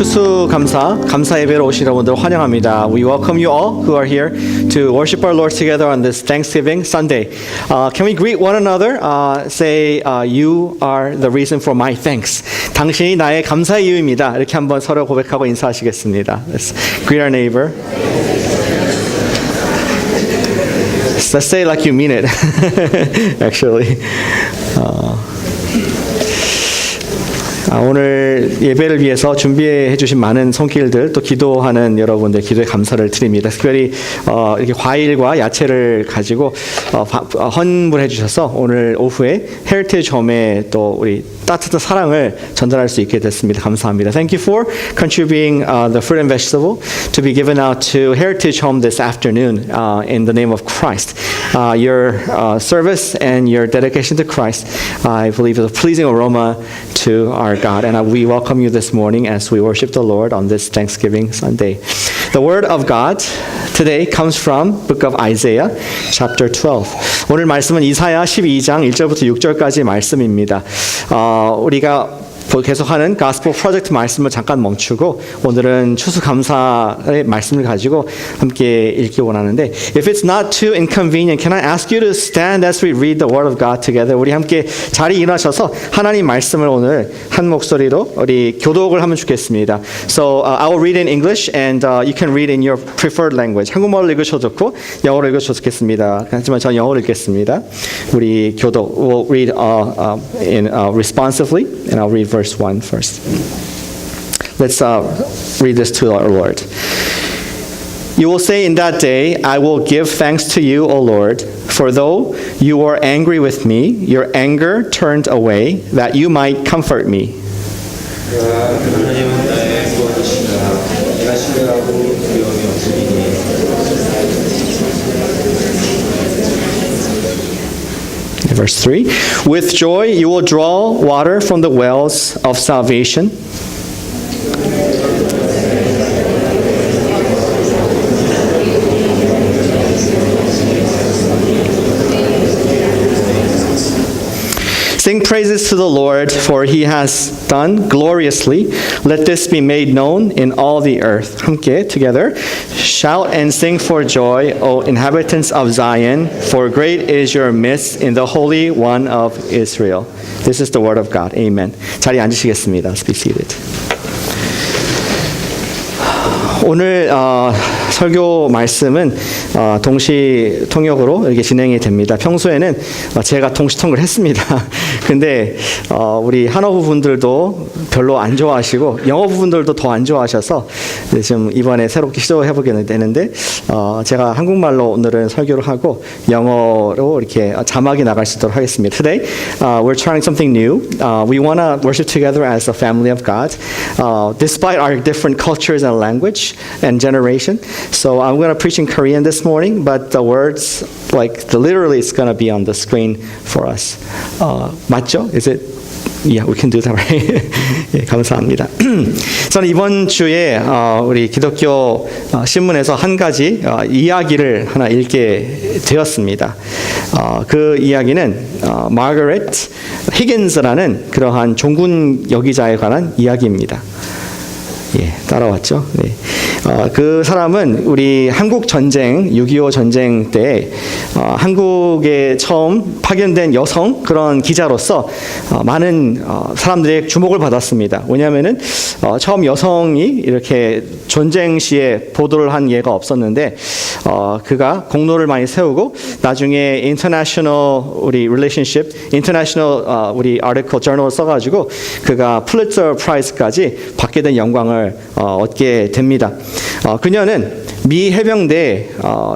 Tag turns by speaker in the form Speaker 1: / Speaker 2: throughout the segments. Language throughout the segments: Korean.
Speaker 1: 추수감사 감사 예배로 오신 여러분들 환영합니다. We welcome you all who are here to worship our Lord together on this Thanksgiving Sunday. Can we greet one another? Say, you are the reason for my thanks. 당신이 나의 감사의 이유입니다. 이렇게 한번 서로 고백하고 인사하시겠습니다. Let's greet our neighbor. Let's say it like you mean it. Actually. 오늘 예배를 위해서 준비해 주신 많은 손길들 또 기도하는 여러분들 기도에 감사를 드립니다. 특별히 이렇게 과일과 야채를 가지고 헌물해 주셔서 오늘 오후에 헤리티지 홈에 또 우리 따뜻한 사랑을 전달할 수 있게 됐습니다. 감사합니다. Thank you for contributing the fruit and vegetable to be given out to Heritage Home this afternoon in the name of Christ. Your service and your dedication to Christ, I believe, is a pleasing aroma to our God, and we welcome you this morning as we worship the Lord on this Thanksgiving Sunday. The word of God today comes from book of Isaiah, chapter 12. 오늘 말씀은 이사야 12장 1절부터 6절까지 말씀입니다. 우리가 계속하는 Gospel Project 말씀을 잠깐 멈추고 오늘은 추수감사의 말씀을 가지고 함께 읽기 원하는데 If it's not too inconvenient, can I ask you to stand as we read the Word of God together? 우리 함께 자리 일어나셔서 하나님 말씀을 오늘 한 목소리로 우리 교독을 하면 좋겠습니다. So I will read in English and you can read in your preferred language. 한국말로 읽으셔도 좋고 영어로 읽으셔도 좋겠습니다. 하지만 저는 영어로 읽겠습니다. 우리 교독 will read responsively and I'll read verse 1 first. Let's read this to our Lord. You will say in that day, I will give thanks to you, O Lord, for though you were angry with me, your anger turned away, that you might comfort me. Verse 3, with joy you will draw water from the wells of salvation. Sing praises to the Lord, for he has done gloriously. Let this be made known in all the earth. 함께 together. Shout and sing for joy, O inhabitants of Zion, for great is your midst in the Holy One of Israel. This is the word of God. Amen. 자리에 앉으시겠습니다. Let's be seated. 오늘 설교 말씀은 동시 통역으로 이렇게 진행이 됩니다. 평소에는 제가 동시 통역을 했습니다. 근데 우리 한어부 분들도 별로 안 좋아하시고 영어 부분들도 더 안 좋아하셔서 지금 이번에 새롭게 시도해보게 되는데 제가 한국말로 오늘은 설교를 하고 영어로 이렇게 자막이 나갈 수 있도록 하겠습니다. Today, we're trying something new. We want to worship together as a family of God, despite our different cultures and language and generation. So I'm going to preach in Korean this morning, but the words, literally, it's going to be on the screen for us. 맞죠? Is it? Yeah, we can do that, right? 예, 감사합니다. 저는 이번 주에 우리 기독교 신문에서 한 가지 이야기를 하나 읽게 되었습니다. 그 이야기는 마거렛 히긴스라는 그러한 종군 여기자에 관한 이야기입니다. 예, 따라왔죠? 네. 그 사람은 우리 한국 전쟁, 6.25 전쟁 때 한국에 처음 파견된 여성 그런 기자로서 많은 사람들의 주목을 받았습니다. 왜냐하면은 처음 여성이 이렇게 전쟁 시에 보도를 한 예가 없었는데 그가 공로를 많이 세우고 나중에 international 우리 relationship, international 우리 article journal 써가지고 그가 플리처 프라이즈까지 받게 된 영광을 얻게 됩니다. 그녀는 미 해병대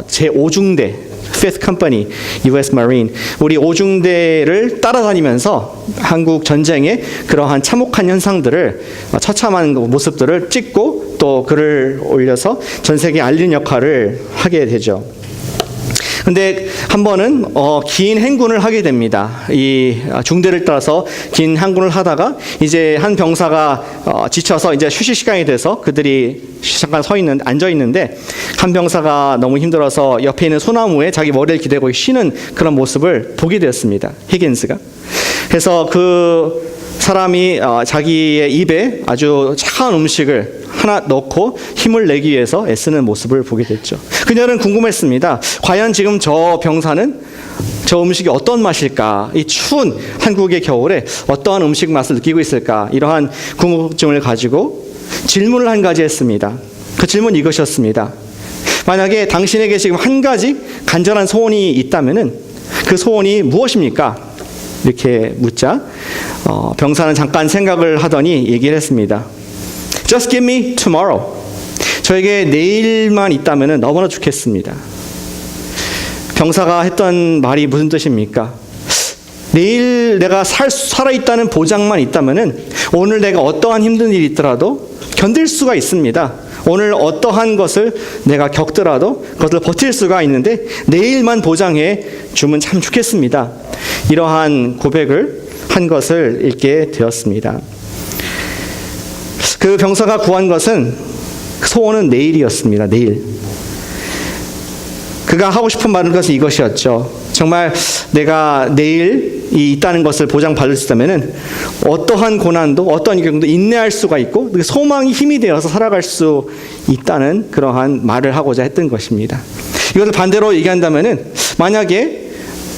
Speaker 1: 제5중대 Fifth Company, U.S. Marine, 우리 5중대를 따라다니면서 한국 전쟁의 그러한 참혹한 현상들을 처참한 모습들을 찍고 또 글을 올려서 전 세계에 알리는 역할을 하게 되죠. 근데 한 번은 긴 행군을 하게 됩니다. 이 중대를 따라서 긴 행군을 하다가 이제 한 병사가 지쳐서 이제 휴식 시간이 돼서 그들이 잠깐 앉아 있는데 한 병사가 너무 힘들어서 옆에 있는 소나무에 자기 머리를 기대고 쉬는 그런 모습을 보게 되었습니다. 히긴스가. 그래서 그 사람이 자기의 입에 아주 차가운 음식을 하나 넣고 힘을 내기 위해서 애쓰는 모습을 보게 됐죠. 그녀는 궁금했습니다. 과연 지금 저 병사는 저 음식이 어떤 맛일까? 이 추운 한국의 겨울에 어떠한 음식 맛을 느끼고 있을까? 이러한 궁금증을 가지고 질문을 한 가지 했습니다. 그 질문 이것이었습니다. 만약에 당신에게 지금 한 가지 간절한 소원이 있다면은 그 소원이 무엇입니까? 이렇게 묻자 병사는 잠깐 생각을 하더니 얘기를 했습니다. Just give me tomorrow. 저에게 내일만 있다면은 너무나 좋겠습니다. 병사가 했던 말이 무슨 뜻입니까? 내일 내가 살아있다는 보장만 있다면은 오늘 내가 어떠한 힘든 일이 있더라도 견딜 수가 있습니다. 오늘 어떠한 것을 내가 겪더라도 그것을 버틸 수가 있는데 내일만 보장해 주면 참 좋겠습니다. 이러한 고백을 한 것을 읽게 되었습니다. 그 병사가 구한 것은 소원은 내일이었습니다. 내일. 그가 하고 싶은 말은 것은 이것이었죠. 정말 내가 내일이 있다는 것을 보장받을 수 있다면 어떠한 고난도 어떠한 경우도 인내할 수가 있고 소망이 힘이 되어서 살아갈 수 있다는 그러한 말을 하고자 했던 것입니다. 이것을 반대로 얘기한다면 만약에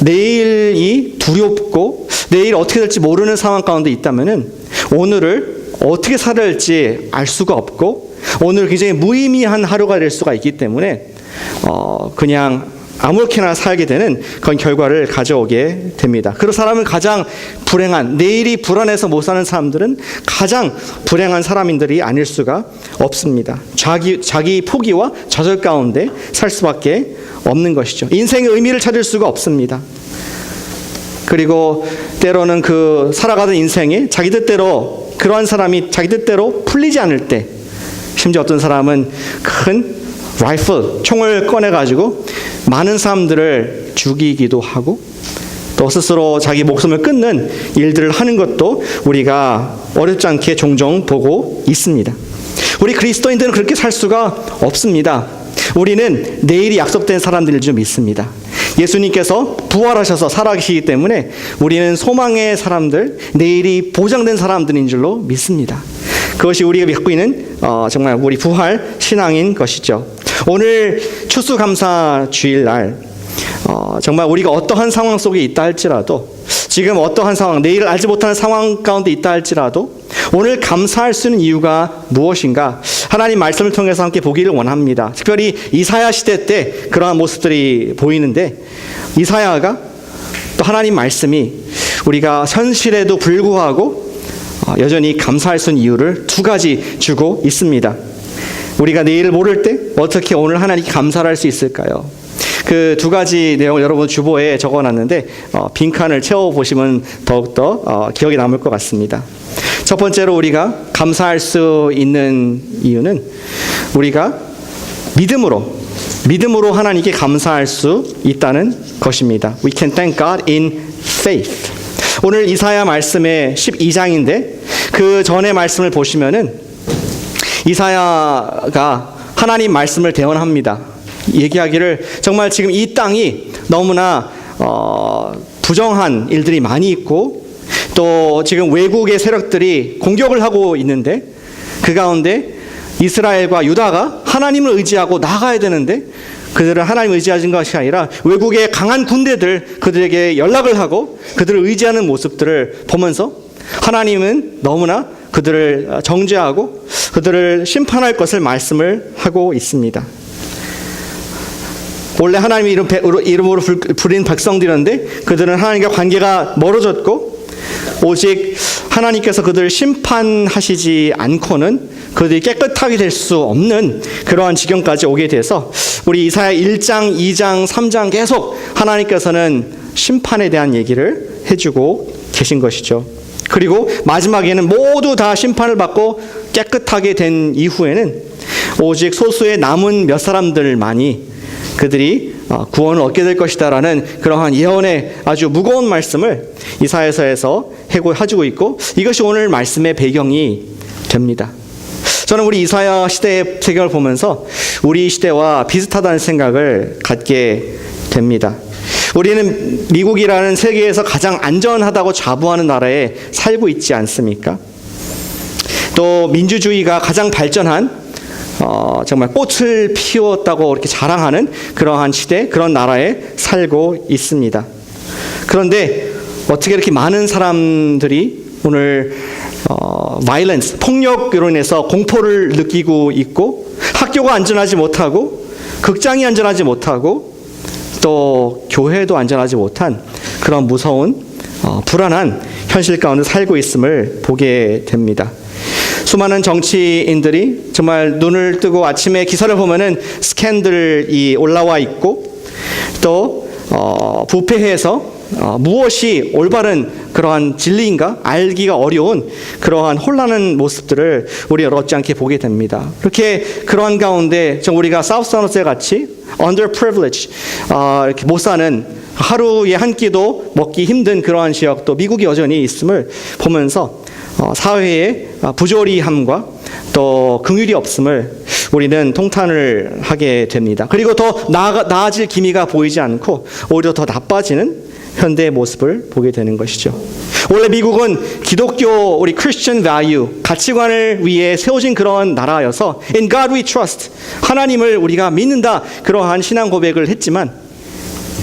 Speaker 1: 내일이 두렵고 내일 어떻게 될지 모르는 상황 가운데 있다면 오늘을 어떻게 살아야 할지 알 수가 없고 오늘 굉장히 무의미한 하루가 될 수가 있기 때문에 그냥 아무렇게나 살게 되는 그런 결과를 가져오게 됩니다. 그리고 사람은 가장 불행한, 내일이 불안해서 못 사는 사람들은 가장 불행한 사람들이 아닐 수가 없습니다. 자기 포기와 좌절 가운데 살 수밖에 없는 것이죠. 인생의 의미를 찾을 수가 없습니다. 그리고 때로는 그 살아가던 인생에 자기 뜻대로 그러한 사람이 자기 뜻대로 풀리지 않을 때 심지어 어떤 사람은 큰 라이플, 총을 꺼내가지고 많은 사람들을 죽이기도 하고 또 스스로 자기 목숨을 끊는 일들을 하는 것도 우리가 어렵지 않게 종종 보고 있습니다. 우리 그리스도인들은 그렇게 살 수가 없습니다. 우리는 내일이 약속된 사람들을 좀 믿습니다. 예수님께서 부활하셔서 살아계시기 때문에 우리는 소망의 사람들, 내일이 보장된 사람들인 줄로 믿습니다. 그것이 우리가 믿고 있는 정말 우리 부활 신앙인 것이죠. 오늘 추수감사 주일날 정말 우리가 어떠한 상황 속에 있다 할지라도 지금 어떠한 상황, 내일을 알지 못하는 상황 가운데 있다 할지라도 오늘 감사할 수 있는 이유가 무엇인가 하나님 말씀을 통해서 함께 보기를 원합니다. 특별히 이사야 시대 때 그러한 모습들이 보이는데 이사야가 또 하나님 말씀이 우리가 현실에도 불구하고 여전히 감사할 수 있는 이유를 두 가지 주고 있습니다. 우리가 내일을 모를 때 어떻게 오늘 하나님께 감사를 할 수 있을까요? 그 두 가지 내용을 여러분 주보에 적어놨는데 빈칸을 채워보시면 더욱더 기억에 남을 것 같습니다. 첫 번째로 우리가 감사할 수 있는 이유는 우리가 믿음으로 하나님께 감사할 수 있다는 것입니다. We can thank God in faith. 오늘 이사야 말씀의 12장인데 그 전의 말씀을 보시면은 이사야가 하나님 말씀을 대언합니다. 얘기하기를 정말 지금 이 땅이 너무나 부정한 일들이 많이 있고 또 지금 외국의 세력들이 공격을 하고 있는데 그 가운데 이스라엘과 유다가 하나님을 의지하고 나가야 되는데 그들은 하나님을 의지하는 것이 아니라 외국의 강한 군대들 그들에게 연락을 하고 그들을 의지하는 모습들을 보면서 하나님은 너무나 그들을 정죄하고 그들을 심판할 것을 말씀을 하고 있습니다. 원래 하나님의 이름으로 부린 백성들이었는데 그들은 하나님과 관계가 멀어졌고 오직 하나님께서 그들을 심판하시지 않고는 그들이 깨끗하게 될 수 없는 그러한 지경까지 오게 돼서 우리 이사야 1장, 2장, 3장 계속 하나님께서는 심판에 대한 얘기를 해주고 계신 것이죠. 그리고 마지막에는 모두 다 심판을 받고 깨끗하게 된 이후에는 오직 소수의 남은 몇 사람들만이 그들이 구원을 얻게 될 것이다라는 그러한 예언의 아주 무거운 말씀을 이사야서에서 해주고 있고 이것이 오늘 말씀의 배경이 됩니다. 저는 우리 이사야 시대의 배경을 보면서 우리 시대와 비슷하다는 생각을 갖게 됩니다. 우리는 미국이라는 세계에서 가장 안전하다고 자부하는 나라에 살고 있지 않습니까? 또 민주주의가 가장 발전한 정말 꽃을 피웠다고 이렇게 자랑하는 그러한 시대, 그런 나라에 살고 있습니다. 그런데 어떻게 이렇게 많은 사람들이 오늘 violence, 폭력으로 인해서 공포를 느끼고 있고, 학교가 안전하지 못하고, 극장이 안전하지 못하고, 또 교회도 안전하지 못한 그런 무서운 불안한 현실 가운데 살고 있음을 보게 됩니다. 수많은 정치인들이 정말 눈을 뜨고 아침에 기사를 보면은 스캔들이 올라와 있고, 또 부패해서 무엇이 올바른 그러한 진리인가 알기가 어려운 그러한 혼란한 모습들을 우리 어렵지 않게 보게 됩니다. 그렇게 그러한 가운데 우리가 사우스사우스에 같이 underprivileged, 이렇게 못 사는, 하루에 한 끼도 먹기 힘든 그러한 지역도 미국이 여전히 있음을 보면서 사회의 부조리함과 또 긍휼이 없음을 우리는 통탄을 하게 됩니다. 그리고 더 나아질 기미가 보이지 않고 오히려 더 나빠지는 현대의 모습을 보게 되는 것이죠. 원래 미국은 기독교, 우리 Christian value, 가치관을 위해 세워진 그러한 나라여서 In God we trust, 하나님을 우리가 믿는다, 그러한 신앙 고백을 했지만,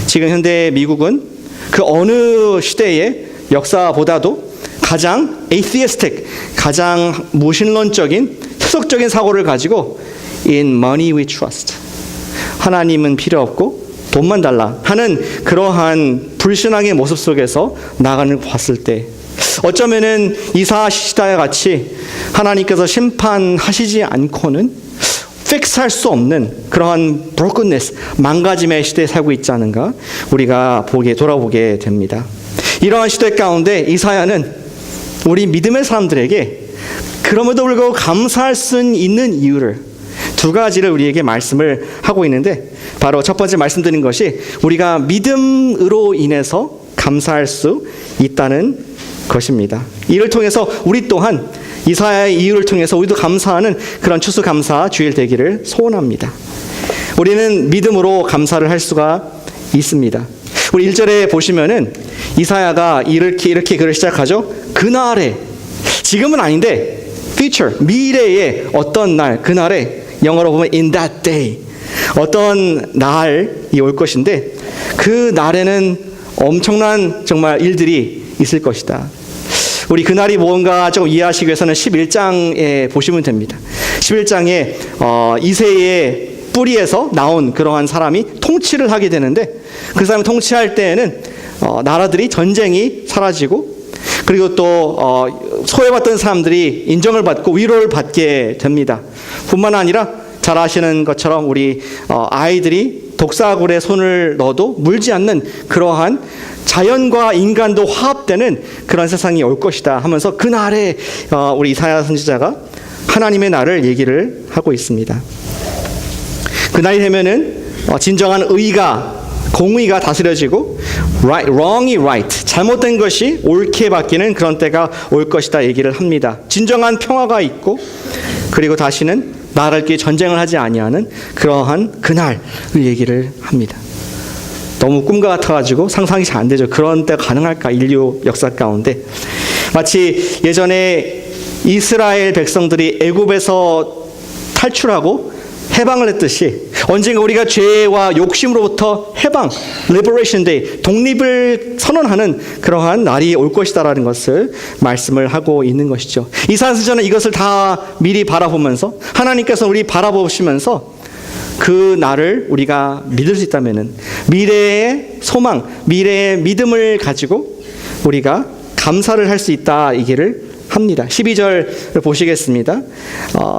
Speaker 1: 지금 현대 미국은 그 어느 시대의 역사보다도 가장 atheistic, 가장 무신론적인 세속적인 사고를 가지고 In money we trust, 하나님은 필요 없고 돈만 달라 하는 그러한 불신앙의 모습 속에서 나가는 걸 봤을 때, 어쩌면은 이사 시대와 같이 하나님께서 심판하시지 않고는 픽스할 수 없는 그러한 brokenness, 망가짐의 시대에 살고 있지 않은가 우리가 돌아보게 됩니다. 이러한 시대 가운데 이사야는 우리 믿음의 사람들에게 그럼에도 불구하고 감사할 수 있는 이유를, 두 가지를 우리에게 말씀을 하고 있는데, 바로 첫 번째 말씀드린 것이 우리가 믿음으로 인해서 감사할 수 있다는 것입니다. 이를 통해서 우리 또한 이사야의 이유를 통해서 우리도 감사하는 그런 추수감사 주일 되기를 소원합니다. 우리는 믿음으로 감사를 할 수가 있습니다. 우리 1절에 보시면은 이사야가 이렇게 글을 시작하죠. 그날에, 지금은 아닌데 future, 미래의 어떤 날, 그날에, 영어로 보면 in that day, 어떤 날이 올 것인데 그 날에는 엄청난 정말 일들이 있을 것이다. 우리 그날이 뭔가 조금 이해하시기 위해서는 11장에 보시면 됩니다. 11장에 이새의 뿌리에서 나온 그러한 사람이 통치를 하게 되는데, 그 사람이 통치할 때에는 나라들이 전쟁이 사라지고, 그리고 또 소외받던 사람들이 인정을 받고 위로를 받게 됩니다. 뿐만 아니라 잘 아시는 것처럼 우리 아이들이 독사굴에 손을 넣어도 물지 않는 그러한 자연과 인간도 화합되는 그런 세상이 올 것이다 하면서 그날에 우리 이사야 선지자가 하나님의 날을 얘기를 하고 있습니다. 그날이 되면은 진정한 의가, 공의가 다스려지고 wrong이 right, 잘못된 것이 옳게 바뀌는 그런 때가 올 것이다 얘기를 합니다. 진정한 평화가 있고, 그리고 다시는 나라끼리 전쟁을 하지 아니하는 그러한 그날을 얘기를 합니다. 너무 꿈과 같아가지고 상상이 잘 안 되죠. 그런 때가 가능할까, 인류 역사 가운데. 마치 예전에 이스라엘 백성들이 애굽에서 탈출하고 해방을 했듯이 언젠가 우리가 죄와 욕심으로부터 해방, Liberation Day, 독립을 선언하는 그러한 날이 올 것이다라는 것을 말씀을 하고 있는 것이죠. 이사야 선지자는 이것을 다 미리 바라보면서, 하나님께서 우리 바라보시면서 그 날을 우리가 믿을 수 있다면은 미래의 소망, 미래의 믿음을 가지고 우리가 감사를 할 수 있다 얘기를 합니다. 12절을 보시겠습니다.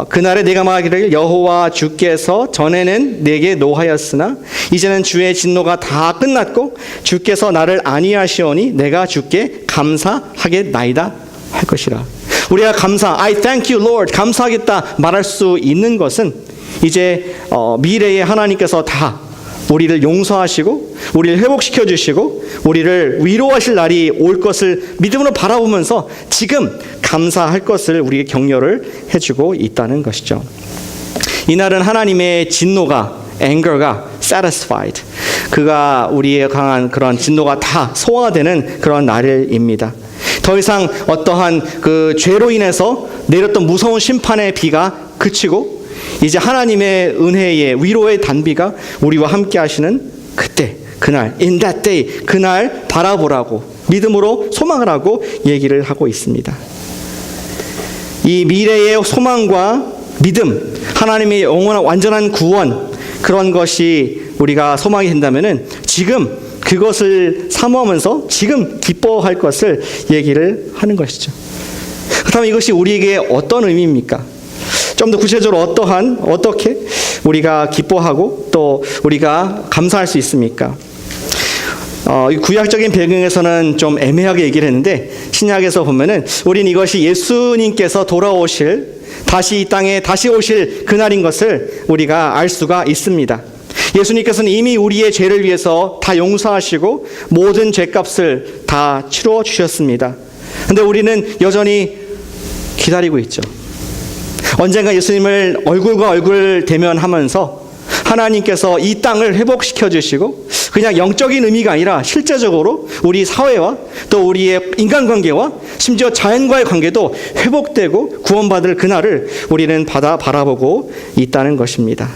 Speaker 1: 그날에 내가 말하기를 여호와 주께서 전에는 내게 노하였으나 이제는 주의 진노가 다 끝났고 주께서 나를 안위하시오니 내가 주께 감사하겠나이다 할 것이라. 우리가 감사, I thank you Lord, 감사하겠다 말할 수 있는 것은 이제 미래에 하나님께서 다 우리를 용서하시고 우리를 회복시켜 주시고 우리를 위로하실 날이 올 것을 믿음으로 바라보면서 지금 감사할 것을 우리에게 격려를 해주고 있다는 것이죠. 이날은 하나님의 진노가, anger가 satisfied, 그가 우리의 강한 그런 진노가 다 소화되는 그런 날입니다. 더 이상 어떠한 그 죄로 인해서 내렸던 무서운 심판의 비가 그치고 이제 하나님의 은혜의 위로의 단비가 우리와 함께 하시는 그때, 그날, in that day, 그날 바라보라고 믿음으로 소망을 하고 얘기를 하고 있습니다. 이 미래의 소망과 믿음, 하나님의 영원한 완전한 구원, 그런 것이 우리가 소망이 된다면은 지금 그것을 사모하면서 지금 기뻐할 것을 얘기를 하는 것이죠. 그렇다면 이것이 우리에게 어떤 의미입니까? 좀 더 구체적으로 어떻게 우리가 기뻐하고 또 우리가 감사할 수 있습니까? 구약적인 배경에서는 좀 애매하게 얘기를 했는데 신약에서 보면은 우린 이것이 예수님께서 돌아오실, 다시 이 땅에 다시 오실 그날인 것을 우리가 알 수가 있습니다. 예수님께서는 이미 우리의 죄를 위해서 다 용서하시고 모든 죄값을 다 치러 주셨습니다. 그런데 우리는 여전히 기다리고 있죠. 언젠가 예수님을 얼굴과 얼굴 대면하면서 하나님께서 이 땅을 회복시켜 주시고 그냥 영적인 의미가 아니라 실제적으로 우리 사회와 또 우리의 인간관계와 심지어 자연과의 관계도 회복되고 구원받을 그날을 우리는 바라보고 있다는 것입니다.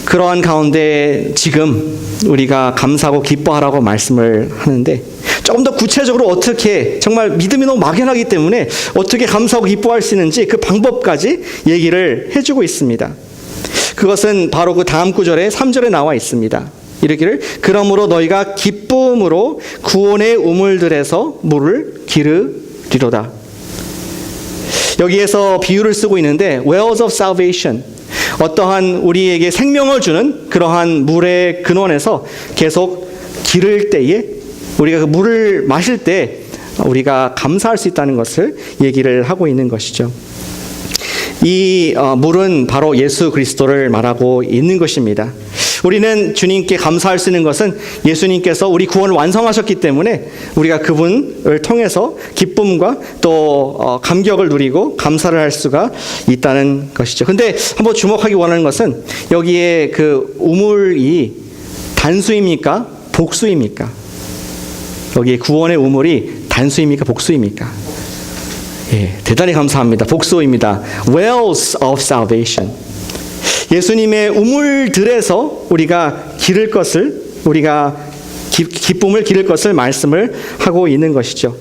Speaker 1: 그러한 가운데 지금 우리가 감사하고 기뻐하라고 말씀을 하는데 조금 더 구체적으로 어떻게, 정말 믿음이 너무 막연하기 때문에 어떻게 감사하고 기뻐할 수 있는지 그 방법까지 얘기를 해주고 있습니다. 그것은 바로 그 다음 구절에 3절에 나와 있습니다. 이르기를 그러므로 너희가 기쁨으로 구원의 우물들에서 물을 기르리로다. 여기에서 비유를 쓰고 있는데 wells of salvation, 어떠한 우리에게 생명을 주는 그러한 물의 근원에서 계속 기를 때에 우리가 그 물을 마실 때 우리가 감사할 수 있다는 것을 얘기를 하고 있는 것이죠. 이 물은 바로 예수 그리스도를 말하고 있는 것입니다. 우리는 주님께 감사할 수 있는 것은 예수님께서 우리 구원을 완성하셨기 때문에 우리가 그분을 통해서 기쁨과 또 감격을 누리고 감사를 할 수가 있다는 것이죠. 근데 한번 주목하기 원하는 것은 여기에 그 우물이 단수입니까? 복수입니까? 여기 구원의 우물이 단수입니까? 복수입니까? 예, 대단히 감사합니다. 복수입니다. Wells of salvation. 예수님의 우물들에서 우리가 기를 것을, 우리가 기쁨을 기를 것을 말씀을 하고 있는 것이죠.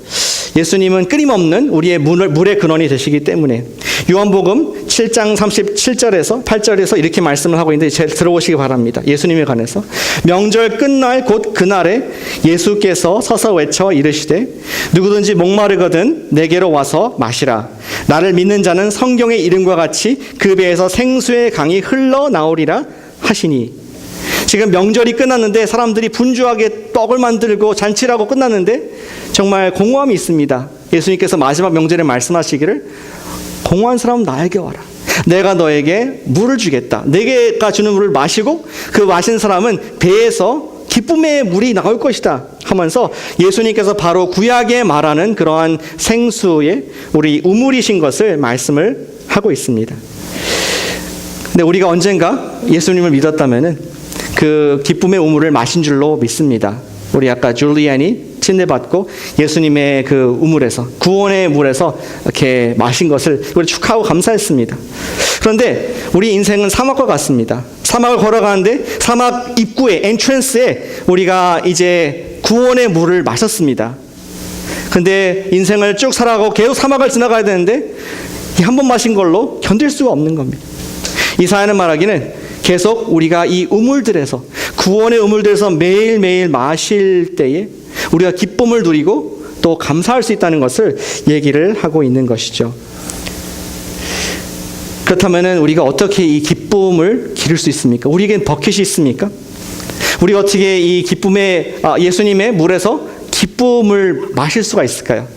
Speaker 1: 예수님은 끊임없는 우리의 물의 근원이 되시기 때문에 요한복음 7장 37절에서 8절에서 이렇게 말씀을 하고 있는데 잘 들어보시기 바랍니다. 예수님에 관해서 명절 끝날 곧 그날에 예수께서 서서 외쳐 이르시되 누구든지 목마르거든 내게로 와서 마시라. 나를 믿는 자는 성경의 이름과 같이 그 배에서 생수의 강이 흘러나오리라 하시니. 지금 명절이 끝났는데 사람들이 분주하게 떡을 만들고 잔치를 하고 끝났는데 정말 공허함이 있습니다. 예수님께서 마지막 명절에 말씀하시기를 공허한 사람은 나에게 와라. 내가 너에게 물을 주겠다. 내가 주는 물을 마시고 그 마신 사람은 배에서 기쁨의 물이 나올 것이다 하면서 예수님께서 바로 구약에 말하는 그러한 생수의 우리 우물이신 것을 말씀을 하고 있습니다. 근데 우리가 언젠가 예수님을 믿었다면은 그 기쁨의 우물을 마신 줄로 믿습니다. 우리 아까 줄리안이 침례받고 예수님의 그 우물에서, 구원의 물에서 이렇게 마신 것을 우리 축하하고 감사했습니다. 그런데 우리 인생은 사막과 같습니다. 사막을 걸어가는데 사막 입구에, 엔트런스에 우리가 이제 구원의 물을 마셨습니다. 근데 인생을 쭉 살아가고 계속 사막을 지나가야 되는데 한 번 마신 걸로 견딜 수가 없는 겁니다. 이사야는 말하기는 계속 우리가 이 우물들에서, 구원의 우물들에서 매일매일 마실 때에 우리가 기쁨을 누리고 또 감사할 수 있다는 것을 얘기를 하고 있는 것이죠. 그렇다면 우리가 어떻게 이 기쁨을 기를 수 있습니까? 우리에겐 버킷이 있습니까? 우리가 어떻게 이 기쁨의 예수님의 물에서 기쁨을 마실 수가 있을까요?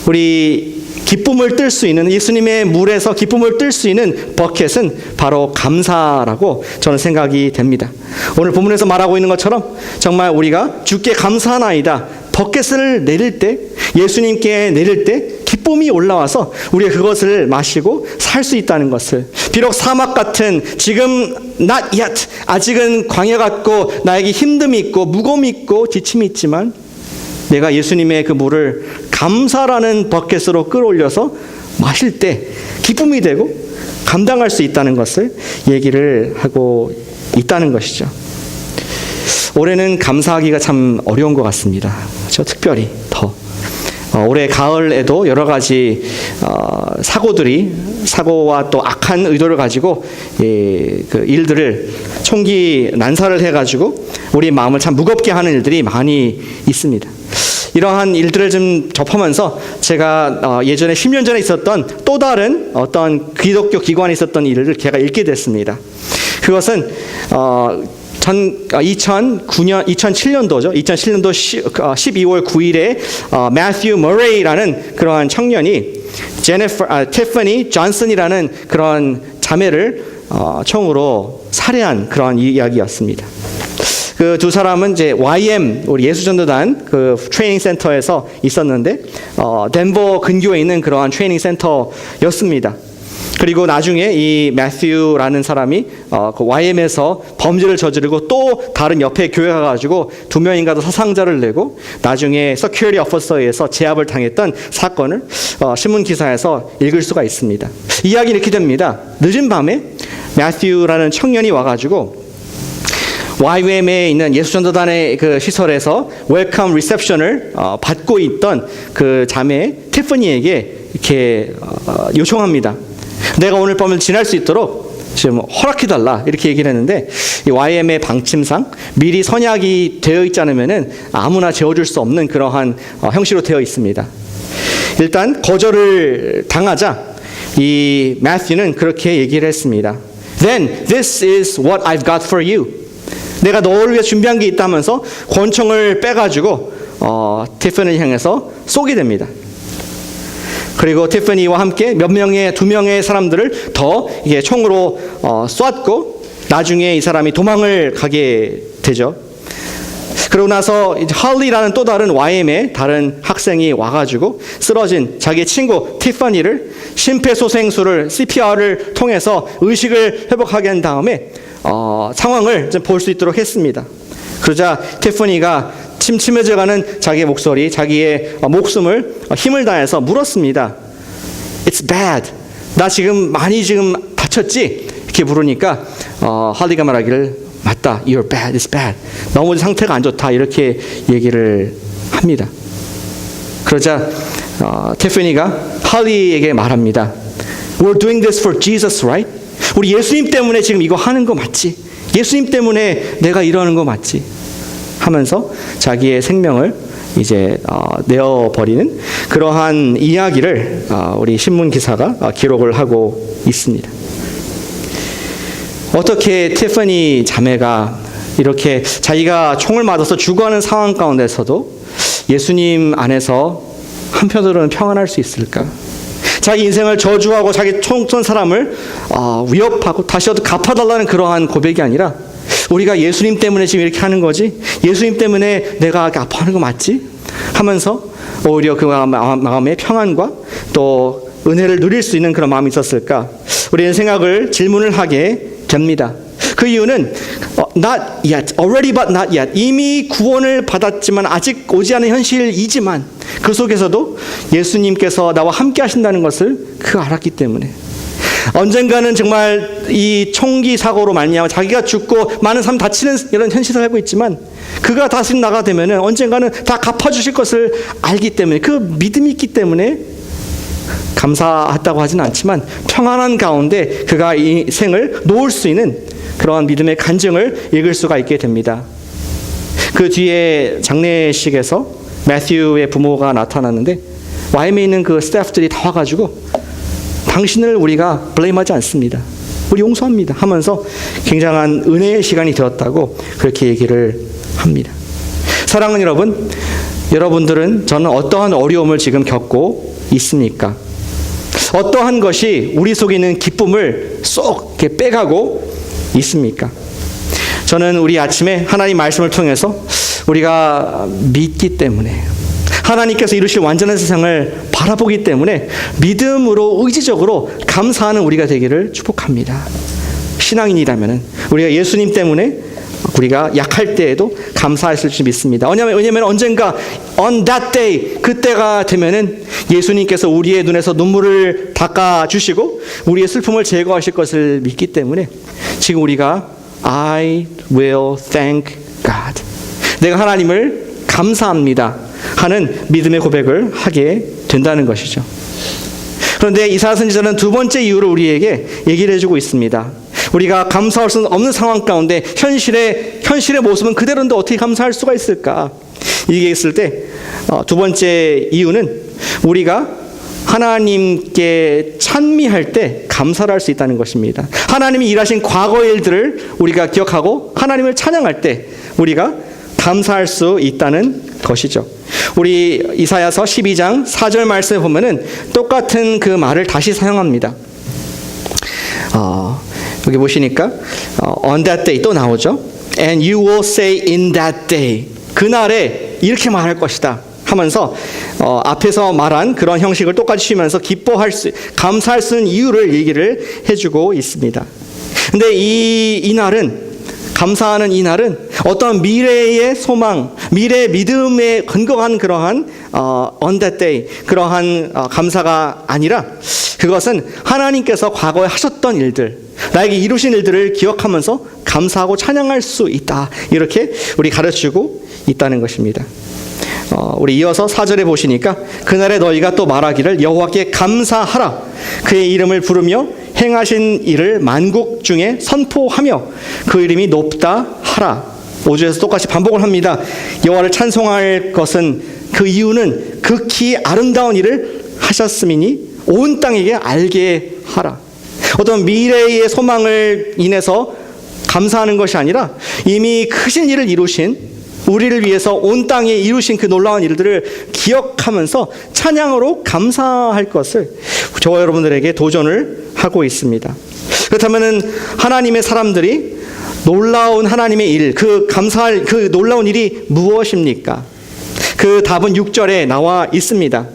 Speaker 1: 우리 기쁨을 뜰 수 있는, 예수님의 물에서 기쁨을 뜰 수 있는 버켓은 바로 감사라고 저는 생각이 됩니다. 오늘 본문에서 말하고 있는 것처럼 정말 우리가 주께 감사하나이다, 버켓을 내릴 때, 예수님께 내릴 때 기쁨이 올라와서 우리가 그것을 마시고 살 수 있다는 것을, 비록 사막 같은 지금 not yet, 아직은 광야 같고 나에게 힘듦이 있고 무거움이 있고 지침이 있지만 내가 예수님의 그 물을 감사라는 버켓으로 끌어올려서 마실 때 기쁨이 되고 감당할 수 있다는 것을 얘기를 하고 있다는 것이죠. 올해는 감사하기가 참 어려운 것 같습니다. 특별히 더 올해 가을에도 여러 가지 사고와 또 악한 의도를 가지고 그 일들을 총기 난사를 해가지고 우리 마음을 참 무겁게 하는 일들이 많이 있습니다. 이러한 일들을 좀 접하면서 제가 예전에 10년 전에 있었던 또 다른 어떤 기독교 기관에 있었던 일을 제가 읽게 됐습니다. 그것은 2007년도죠. 2007년도 12월 9일에 매튜 머레이라는 그러한 청년이 티파니 존슨이라는 그런 자매를 총으로 살해한 그런 이야기였습니다. 그 두 사람은 이제 YM, 우리 예수전도단 그 트레이닝 센터에서 있었는데 덴버 근교에 있는 그러한 트레이닝 센터였습니다. 그리고 나중에 이 매튜라는 사람이 그 YM에서 범죄를 저지르고 또 다른 옆에 교회 가가지고 2명인가 더 사상자를 내고 나중에 Security Officer에서 제압을 당했던 사건을 신문 기사에서 읽을 수가 있습니다. 이야기 이렇게 됩니다. 늦은 밤에 매튜라는 청년이 와가지고 YM에 있는 예수전도단의 그 시설에서 웰컴 리셉션을 받고 있던 그 자매 티파니에게 이렇게 요청합니다. 내가 오늘 밤을 지날 수 있도록 지금 허락해달라 이렇게 얘기를 했는데 이 YM의 방침상 미리 선약이 되어 있지 않으면은 아무나 재워줄 수 없는 그러한 형식으로 되어 있습니다. 일단 거절을 당하자 이 매튜는 그렇게 얘기를 했습니다. Then this is what I've got for you. 내가 너를 위해 준비한 게 있다면서 권총을 빼가지고 티파니를 향해서 쏘게 됩니다. 그리고 티파니와 함께 두 명의 사람들을 더 이게 총으로 쐈고 나중에 이 사람이 도망을 가게 되죠. 그러고 나서 할리라는 또 다른 YM의 다른 학생이 와가지고 쓰러진 자기의 친구 티파니를 심폐소생술을 CPR을 통해서 의식을 회복하게 한 다음에 상황을 좀 볼 수 있도록 했습니다. 그러자 티파니가 침침해져가는 자기의 목소리, 자기의 목숨을 힘을 다해서 물었습니다. It's bad. 나 지금 많이 다쳤지? 이렇게 물으니까 할리가 말하기를 맞다. You're bad. It's bad. 너무 상태가 안 좋다. 이렇게 얘기를 합니다. 그러자 티파니가 할리에게 말합니다. We're doing this for Jesus, right? 우리 예수님 때문에 지금 이거 하는 거 맞지? 예수님 때문에 내가 이러는 거 맞지? 하면서 자기의 생명을 이제 내어버리는 그러한 이야기를 우리 신문 기사가 기록을 하고 있습니다. 어떻게 티파니 자매가 이렇게 자기가 총을 맞아서 죽어가는 상황 가운데서도 예수님 안에서 한편으로는 평안할 수 있을까? 자기 인생을 저주하고 자기 총 쏜 사람을 위협하고 다시 갚아달라는 그러한 고백이 아니라 우리가 예수님 때문에 지금 이렇게 하는 거지? 예수님 때문에 내가 아파하는 거 맞지? 하면서 오히려 그 마음의 평안과 또 은혜를 누릴 수 있는 그런 마음이 있었을까? 우리는 질문을 하게 됩니다. 그 이유는 not yet, already but not yet. 이미 구원을 받았지만 아직 오지 않은 현실이지만 그 속에서도 예수님께서 나와 함께 하신다는 것을 알았기 때문에 언젠가는 정말 이 총기 사고로 말미암아 자기가 죽고 많은 사람 다치는 이런 현실을 알고 있지만 그가 다시 나가 되면은 언젠가는 다 갚아주실 것을 알기 때문에 그 믿음이 있기 때문에 감사하다고 하지는 않지만 평안한 가운데 그가 이 생을 놓을 수 있는 그러한 믿음의 간증을 읽을 수가 있게 됩니다. 그 뒤에 장례식에서 매튜의 부모가 나타났는데 YM에 있는 그 스태프들이 다 와가지고 당신을 우리가 블레임하지 않습니다. 우리 용서합니다 하면서 굉장한 은혜의 시간이 되었다고 그렇게 얘기를 합니다. 사랑하는 여러분, 여러분들은 저는 어떠한 어려움을 지금 겪고 있습니까? 어떠한 것이 우리 속에 있는 기쁨을 쏙 이렇게 빼가고 있습니까? 저는 우리 아침에 하나님 말씀을 통해서 우리가 믿기 때문에 하나님께서 이루실 완전한 세상을 바라보기 때문에 믿음으로 의지적으로 감사하는 우리가 되기를 축복합니다. 신앙인이라면 우리가 예수님 때문에 우리가 약할 때에도 감사했을 줄 믿습니다. 왜냐하면 언젠가 on that day, 그때가 되면은 예수님께서 우리의 눈에서 눈물을 닦아주시고 우리의 슬픔을 제거하실 것을 믿기 때문에 지금 우리가 I will thank God, 내가 하나님을 감사합니다 하는 믿음의 고백을 하게 된다는 것이죠. 그런데 이사야 선지자는 두 번째 이유를 우리에게 얘기를 해주고 있습니다. 우리가 감사할 수 없는 상황 가운데 현실의 모습은 그대로인데 어떻게 감사할 수가 있을까? 이게 있을 때 두 번째 이유는 우리가 하나님께 찬미할 때 감사를 할 수 있다는 것입니다. 하나님이 일하신 과거의 일들을 우리가 기억하고 하나님을 찬양할 때 우리가 감사할 수 있다는 것이죠. 우리 이사야서 12장 4절 말씀에 보면은 똑같은 그 말을 다시 사용합니다. 여기 보시니까 on that day 또 나오죠. And you will say in that day, 그날에 이렇게 말할 것이다 하면서 앞에서 말한 그런 형식을 똑같이 쉬면서 감사할 수 있는 이유를 얘기를 해주고 있습니다. 근데 이 날은, 감사하는 이 날은 어떤 미래의 소망, 미래의 믿음에 근거한 그러한 on that day, 그러한 감사가 아니라 그것은 하나님께서 과거에 하셨던 일들, 나에게 이루신 일들을 기억하면서 감사하고 찬양할 수 있다, 이렇게 우리 가르치고 있다는 것입니다. 우리 이어서 4절에 보시니까 그날에 너희가 또 말하기를 여호와께 감사하라, 그의 이름을 부르며 행하신 일을 만국 중에 선포하며 그 이름이 높다 하라. 5절에서 똑같이 반복을 합니다. 여호와를 찬송할 것은, 그 이유는 극히 아름다운 일을 하셨음이니 온 땅에게 알게 하라. 어떤 미래의 소망을 인해서 감사하는 것이 아니라 이미 크신 일을 이루신, 우리를 위해서 온 땅에 이루신 그 놀라운 일들을 기억하면서 찬양으로 감사할 것을 저와 여러분들에게 도전을 하고 있습니다. 그렇다면 하나님의 사람들이 놀라운 하나님의 일, 그 감사할 그 놀라운 일이 무엇입니까? 그 답은 6절에 나와 있습니다.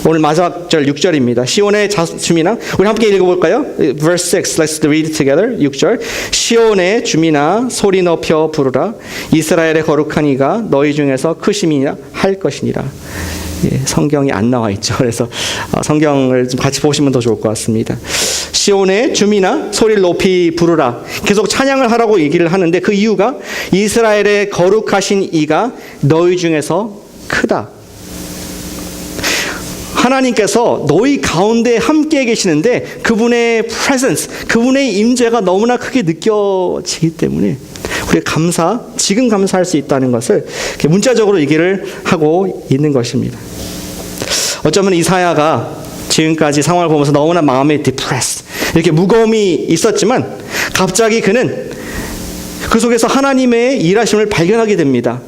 Speaker 1: 오늘 마지막 절 6절입니다. 시온의 주민아, 우리 함께 읽어볼까요? Verse 6, let's read it together. 6절. 시온의 주민아 소리 높여 부르라. 이스라엘의 거룩한 이가 너희 중에서 크심이냐 할 것이니라. 예, 성경이 안 나와 있죠. 그래서 성경을 좀 같이 보시면 더 좋을 것 같습니다. 시온의 주민아 소리를 높이 부르라. 계속 찬양을 하라고 얘기를 하는데 그 이유가 이스라엘의 거룩하신 이가 너희 중에서 크다. 하나님께서 너희 가운데 함께 계시는데 그분의 presence, 그분의 임재가 너무나 크게 느껴지기 때문에 우리가 지금 감사할 수 있다는 것을 문자적으로 얘기를 하고 있는 것입니다. 어쩌면 이사야가 지금까지 상황을 보면서 너무나 마음에 depressed, 이렇게 무거움이 있었지만 갑자기 그는 그 속에서 하나님의 일하심을 발견하게 됩니다.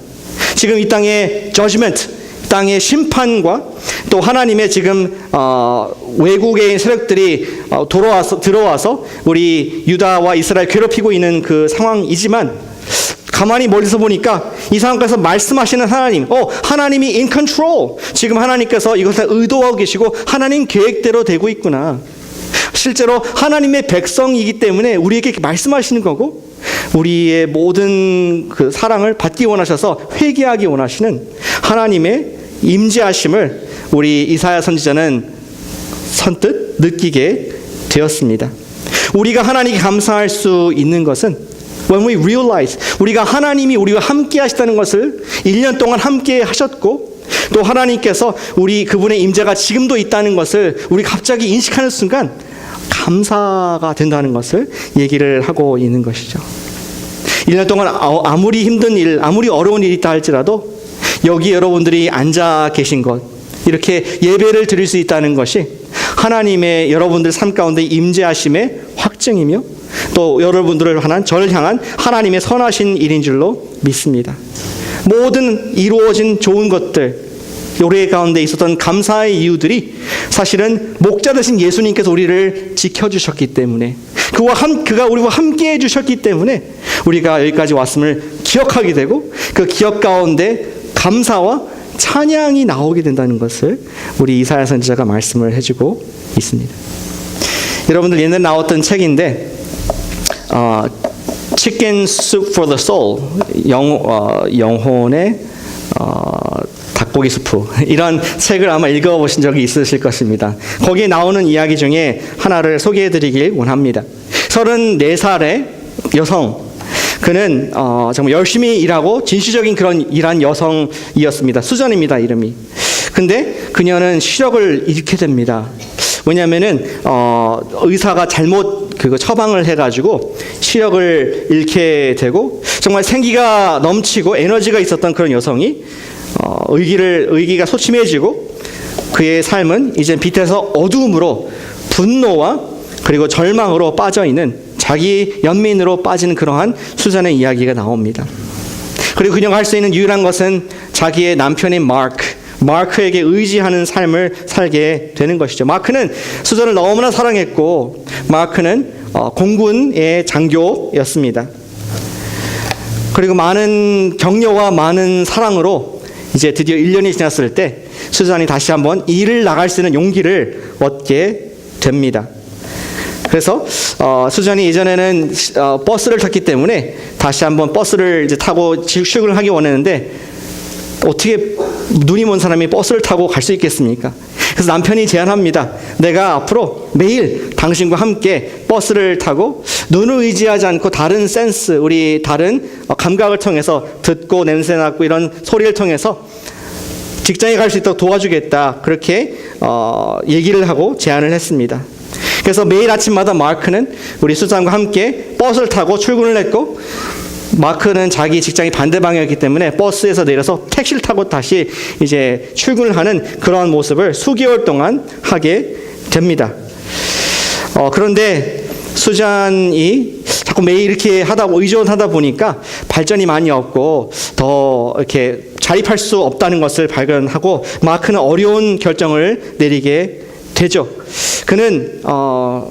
Speaker 1: 지금 이 땅의 judgment, 땅의 심판과 또 하나님의 지금 외국의 세력들이 들어와서 우리 유다와 이스라엘 괴롭히고 있는 그 상황이지만 가만히 멀리서 보니까 이 상황에서 말씀하시는 하나님, 하나님이 in control, 지금 하나님께서 이것을 의도하고 계시고 하나님 계획대로 되고 있구나. 실제로 하나님의 백성이기 때문에 우리에게 말씀하시는 거고 우리의 모든 그 사랑을 받기 원하셔서 회개하기 원하시는 하나님의 임재하심을 우리 이사야 선지자는 선뜻 느끼게 되었습니다. 우리가 하나님께 감사할 수 있는 것은 when we realize, 우리가 하나님이 우리와 함께 하시다는 것을 1년 동안 함께 하셨고 또 하나님께서 그분의 임재가 지금도 있다는 것을 우리 갑자기 인식하는 순간 감사가 된다는 것을 얘기를 하고 있는 것이죠. 1년 동안 아무리 힘든 일, 아무리 어려운 일이 있다 할지라도 여기 여러분들이 앉아 계신 것, 이렇게 예배를 드릴 수 있다는 것이 하나님의 여러분들 삶 가운데 임재하심의 확증이며 또 여러분들을 저를 향한 하나님의 선하신 일인 줄로 믿습니다. 모든 이루어진 좋은 것들, 요래 가운데 있었던 감사의 이유들이 사실은 목자 되신 예수님께서 우리를 지켜주셨기 때문에, 그가 우리와 함께 해주셨기 때문에 우리가 여기까지 왔음을 기억하게 되고 그 기억 가운데 감사와 찬양이 나오게 된다는 것을 우리 이사야 선지자가 말씀을 해주고 있습니다. 여러분들 옛날에 나왔던 책인데 Chicken Soup for the Soul, 영혼의 닭고기 수프, 이런 책을 아마 읽어보신 적이 있으실 것입니다. 거기에 나오는 이야기 중에 하나를 소개해드리길 원합니다. 34살의 여성, 그는 정말 열심히 일하고 진취적인 그런 일한 여성이었습니다. 수전입니다, 이름이. 근데 그녀는 시력을 잃게 됩니다. 왜냐하면은 의사가 잘못 처방을 해가지고 시력을 잃게 되고, 정말 생기가 넘치고 에너지가 있었던 그런 여성이 의기가 소침해지고 그의 삶은 이제 빛에서 어두움으로, 분노와 그리고 절망으로 빠져 있는, 자기 연민으로 빠지는 그러한 수잔의 이야기가 나옵니다. 그리고 그녀가 할 수 있는 유일한 것은 자기의 남편인 마크에게 의지하는 삶을 살게 되는 것이죠. 마크는 수잔을 너무나 사랑했고, 마크는 공군의 장교였습니다. 그리고 많은 격려와 많은 사랑으로 이제 드디어 1년이 지났을 때 수잔이 다시 한번 일을 나갈 수 있는 용기를 얻게 됩니다. 그래서 수잔이 예전에는 버스를 탔기 때문에 다시 한번 버스를 이제 타고 출근을 하기 원했는데, 어떻게 눈이 먼 사람이 버스를 타고 갈 수 있겠습니까? 그래서 남편이 제안합니다. 내가 앞으로 매일 당신과 함께 버스를 타고 눈을 의지하지 않고 다른 센스, 우리 다른 감각을 통해서 듣고 냄새 맡고 이런 소리를 통해서 직장에 갈 수 있도록 도와주겠다. 그렇게 얘기를 하고 제안을 했습니다. 그래서 매일 아침마다 마크는 우리 수잔과 함께 버스를 타고 출근을 했고, 마크는 자기 직장이 반대 방향이었기 때문에 버스에서 내려서 택시를 타고 다시 이제 출근을 하는 그러한 모습을 수개월 동안 하게 됩니다. 그런데 수잔이 자꾸 매일 이렇게 의존하다 보니까 발전이 많이 없고 더 이렇게 자립할 수 없다는 것을 발견하고, 마크는 어려운 결정을 내리게 되죠. 그는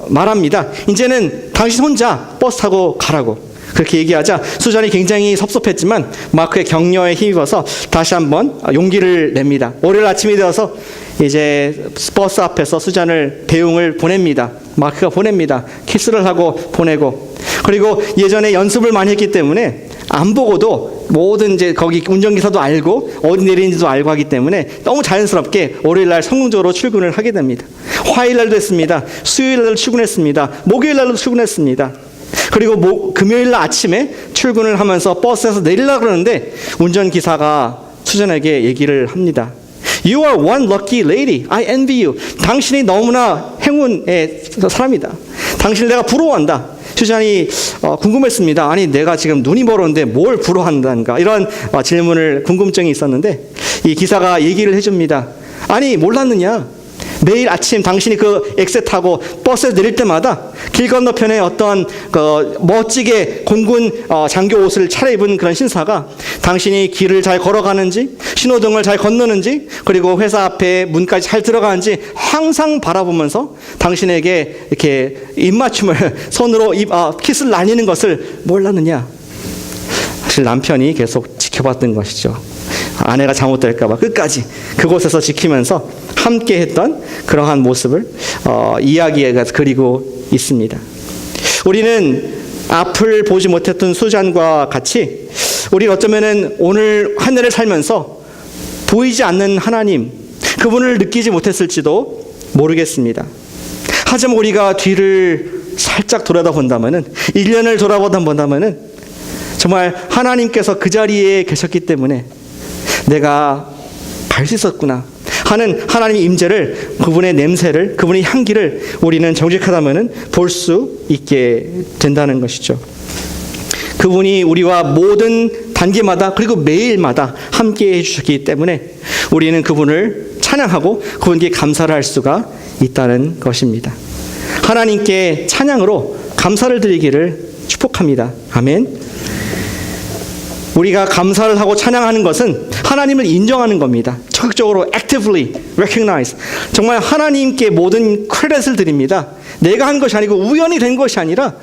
Speaker 1: 말합니다. 이제는 당신 혼자 버스 타고 가라고. 그렇게 얘기하자 수잔이 굉장히 섭섭했지만 마크의 격려에 힘입어서 다시 한번 용기를 냅니다. 월요일 아침이 되어서 이제 버스 앞에서 수잔을 배웅을 보냅니다. 마크가 보냅니다. 키스를 하고 보내고, 그리고 예전에 연습을 많이 했기 때문에 안 보고도 모든 이제 거기 운전기사도 알고 어디 내리는지도 알고 하기 때문에 너무 자연스럽게 월요일날 성공적으로 출근을 하게 됩니다. 화요일날도 했습니다. 수요일날도 출근했습니다. 목요일날도 출근했습니다. 그리고 금요일날 아침에 출근을 하면서 버스에서 내리려고 그러는데 운전기사가 수잔에게 얘기를 합니다. You are one lucky lady. I envy you. 당신이 너무나 행운의 사람이다. 당신을 내가 부러워한다. 수잔이 궁금했습니다. 아니, 내가 지금 눈이 멀었는데 뭘 부러워한다는가, 이런 궁금증이 있었는데 이 기사가 얘기를 해줍니다. 아니, 몰랐느냐? 매일 아침 당신이 그 엑세 타고 버스에 내릴 때마다 길 건너편에 어떤 멋지게 공군 장교 옷을 차려입은 그런 신사가 당신이 길을 잘 걸어가는지, 신호등을 잘 건너는지, 그리고 회사 앞에 문까지 잘 들어가는지 항상 바라보면서 당신에게 이렇게 입맞춤을 손으로 키스를 나뉘는 것을 몰랐느냐? 사실 남편이 계속 지켜봤던 것이죠. 아내가 잘못될까 봐 끝까지 그곳에서 지키면서 함께 했던 그러한 모습을 이야기가 그리고 있습니다. 우리는 앞을 보지 못했던 수잔과 같이 우리 어쩌면은 오늘 한 해를 살면서 보이지 않는 하나님, 그분을 느끼지 못했을지도 모르겠습니다. 하지만 우리가 뒤를 살짝 돌아본다면은, 1년을 돌아본다면은 정말 하나님께서 그 자리에 계셨기 때문에 내가 갈 수 있었구나 하는 하나님의 임재를, 그분의 냄새를, 그분의 향기를 우리는 정직하다면은 볼 수 있게 된다는 것이죠. 그분이 우리와 모든 단계마다 그리고 매일마다 함께 해주셨기 때문에 우리는 그분을 찬양하고 그분께 감사를 할 수가 있다는 것입니다. 하나님께 찬양으로 감사를 드리기를 축복합니다. 아멘. 우리가 감사를 하고 찬양하는 것은 하나님을 인정하는 겁니다. 적극적으로 actively recognize. 정말 하나님께 모든 크레딧을 드립니다. 내가 한 것이 아니고 우연히 된 것이 아니라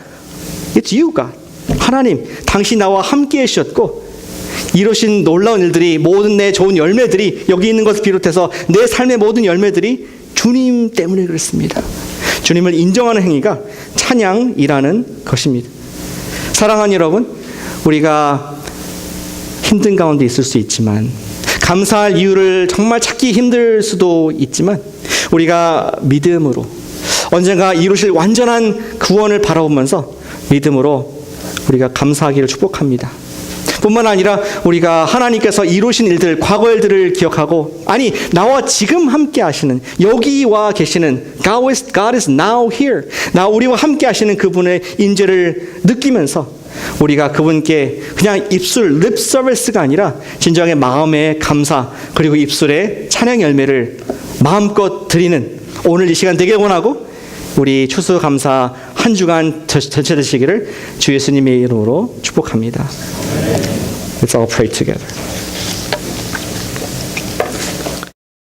Speaker 1: It's you, God. 하나님, 당신 나와 함께 해주셨고 이루신 놀라운 일들이, 모든 내 좋은 열매들이, 여기 있는 것을 비롯해서 내 삶의 모든 열매들이 주님 때문에 그렇습니다. 주님을 인정하는 행위가 찬양이라는 것입니다. 사랑하는 여러분, 우리가 힘든 가운데 있을 수 있지만, 감사할 이유를 정말 찾기 힘들 수도 있지만, 우리가 믿음으로 언젠가 이루실 완전한 구원을 바라보면서 믿음으로 우리가 감사하기를 축복합니다. 뿐만 아니라 우리가 하나님께서 이루신 일들, 과거 일들을 기억하고, 아니 나와 지금 함께 하시는, 여기 와 계시는 God is now here, 나 우리와 함께 하시는 그분의 임재를 느끼면서 우리가 그분께 그냥 입술 립 서비스가 아니라 진정의 마음의 감사, 그리고 입술의 찬양 열매를 마음껏 드리는 오늘 이 시간 되길 원하고, 우리 추수감사 한 주간 전체 되시기를 주 예수님의 이름으로 축복합니다. Let's all pray together.